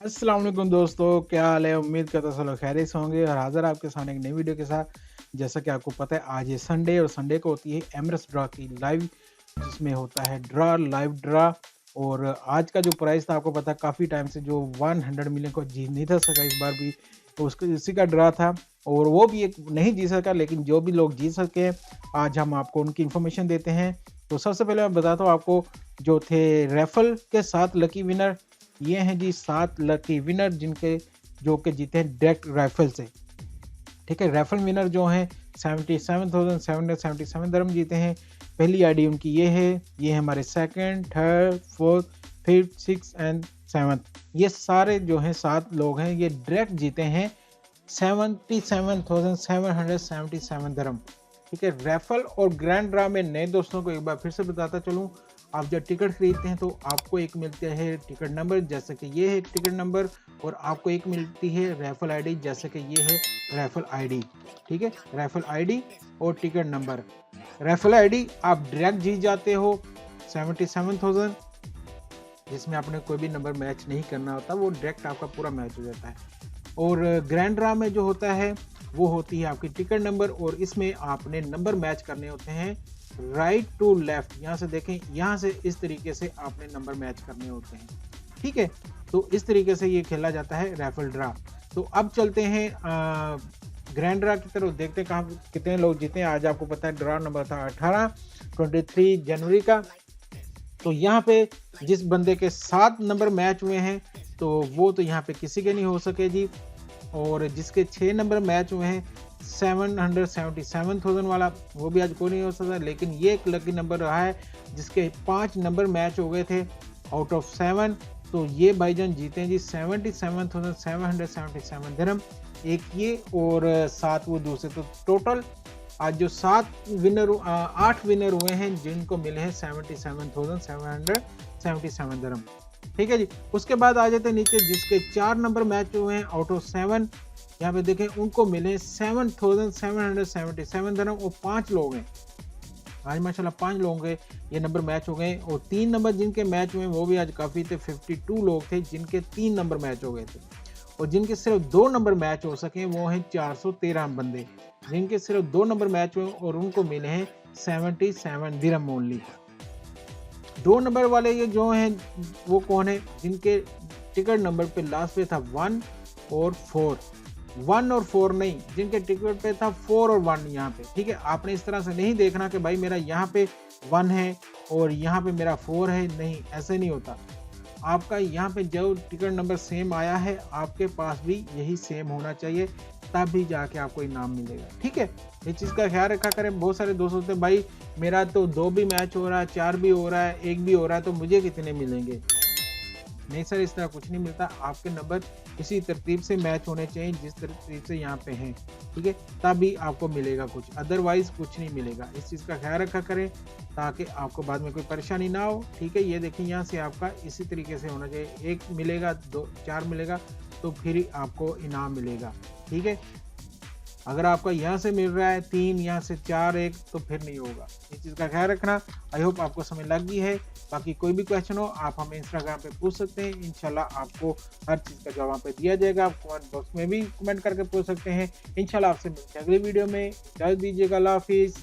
अस्सलाम वालेकुम दोस्तों, क्या हाल है? उम्मीद करता हूँ सब लोग खैरियत से होंगे और हाज़िर आपके सामने एक नई वीडियो के साथ। जैसा कि आपको पता है आज है संडे और संडे को होती है एमरेट्स ड्रा की लाइव, जिसमें होता है लाइव ड्रा। और आज का जो प्राइस था आपको पता है काफ़ी टाइम से जो 100 मिलियन को जीत नहीं था सका इस बार भी, तो उसको इसी का ड्रा था। और वो भी एक नहीं जीत सका, लेकिन जो भी लोग जीत सके आज हम आपको उनकी इन्फॉर्मेशन देते हैं। तो सबसे पहले मैं बताता हूँ आपको जो थे रेफल के 7 लकी विनर। ये हैं जी 7 लकी विनर जिनके जो कि जीते हैं डायरेक्ट राइफल से। ठीक है, राइफल विनर जो हैं 77,777 दिरहम जीते हैं। पहली आईडी उनकी ये है हमारे second, third, fourth, fifth, six and seventh. ये सारे जो हैं 7 लोग हैं ये डायरेक्ट जीते हैं 77,777 दिरहम। ठीक है, राइफल और ग्रैंड ड्रा में नए दोस्तों को एक बार फिर से बताता चलूँ, आप जब टिकट खरीदते हैं तो आपको एक मिलता है टिकट नंबर, जैसे कि ये है एक टिकट नंबर, और आपको एक मिलती है राइफल आईडी, जैसे कि ये है राइफल आईडी। ठीक है, राइफल आईडी और टिकट नंबर। राइफल आईडी आप डायरेक्ट जीत जाते हो 77,000, जिसमें आपने कोई भी नंबर मैच नहीं करना होता, वो डायरेक्ट आपका पूरा मैच हो जाता है। और ग्रैंड ड्रा में जो होता है वो होती है आपकी टिकट नंबर, और इसमें आपने नंबर मैच करने होते हैं राइट टू लेफ्ट। यहाँ से देखें, यहाँ से इस तरीके से आपने नंबर मैच करने होते हैं। ठीक है, तो इस तरीके से ये खेला जाता है राइफल ड्रा। तो अब चलते हैं ग्रैंड ड्रा की तरफ, देखते हैं कहाँ कितने लोग जीते हैं। आज आपको पता है ड्रा नंबर था 23 जनवरी का। तो यहाँ पे जिस बंदे के 7 नंबर मैच हुए हैं तो वो तो यहाँ पे किसी के नहीं हो सके जी। और जिसके 6 नंबर मैच हुए हैं 777,000 वाला, वो भी आज कोई नहीं हो सकता। लेकिन ये एक लकी नंबर रहा है जिसके 5 नंबर मैच हो गए थे आउट ऑफ 7। तो ये भाईजान जीते हैं जी 77,777 दिरहम, एक ये और 7 वो दूसरे। तो टोटल आज जो 8 विनर हुए हैं जिनको मिले हैं 77,777 दिरहम। ठीक है जी। उसके बाद आ जाते हैं नीचे, जिसके 4 नंबर मैच हुए हैं आउट ऑफ 7, यहाँ पे देखें उनको मिले 7,777 दिरहम, और 5 लोग हैं आज माशाल्लाह, 5 लोगों के ये नंबर मैच हो गए। और 3 नंबर जिनके मैच हुए वो भी आज काफ़ी थे, 52 लोग थे जिनके 3 नंबर मैच हो गए थे। और जिनके सिर्फ 2 नंबर मैच हो सके वो हैं 413 बंदे, जिनके सिर्फ 2 नंबर मैच हुए और उनको मिले हैं 77 दिरहम ओनली। 2 नंबर वाले ये जो हैं वो कौन है, जिनके टिकट नंबर पे लास्ट पे था 1 और 4, 1 और 4 नहीं, जिनके टिकट पे था 4 और 1 यहाँ पे। ठीक है, आपने इस तरह से नहीं देखना कि भाई मेरा यहाँ पे 1 है और यहाँ पे मेरा 4 है, नहीं, ऐसे नहीं होता। आपका यहाँ पे जो टिकट नंबर सेम आया है आपके पास भी यही सेम होना चाहिए, तब भी जाके आपको इनाम मिलेगा। ठीक है, इस चीज़ का ख्याल रखा करें। बहुत सारे दोस्त होते हैं भाई मेरा तो 2 भी मैच हो रहा है, 4 भी हो रहा है, 1 भी हो रहा है, तो मुझे कितने मिलेंगे? नहीं सर, इस तरह कुछ नहीं मिलता। आपके नंबर इसी तरतीब से मैच होने चाहिए जिस तरतीब से यहाँ पे हैं। ठीक है, तभी आपको मिलेगा कुछ, अदरवाइज कुछ नहीं मिलेगा। इस चीज़ का ख्याल रखा करें ताकि आपको बाद में कोई परेशानी ना हो। ठीक है, ये देखिए यहाँ से आपका इसी तरीके से होना चाहिए, 1 मिलेगा, 2, 4 मिलेगा, तो फिर ही आपको इनाम मिलेगा। ठीक है, अगर आपका यहाँ से मिल रहा है 3, यहाँ से 4, 1, तो फिर नहीं होगा। इस चीज़ का ख्याल रखना। आई होप आपको समझ लग गई है। बाकी कोई भी क्वेश्चन हो आप हमें इंस्टाग्राम पे पूछ सकते हैं, इंशाल्लाह आपको हर चीज़ का जवाब पे दिया जाएगा। आप कमेंट बॉक्स में भी कमेंट करके पूछ सकते हैं। इंशाल्लाह आपसे मिलते हैं अगली वीडियो में। इजाज़त दीजिएगा, अल्लाह हाफिज़।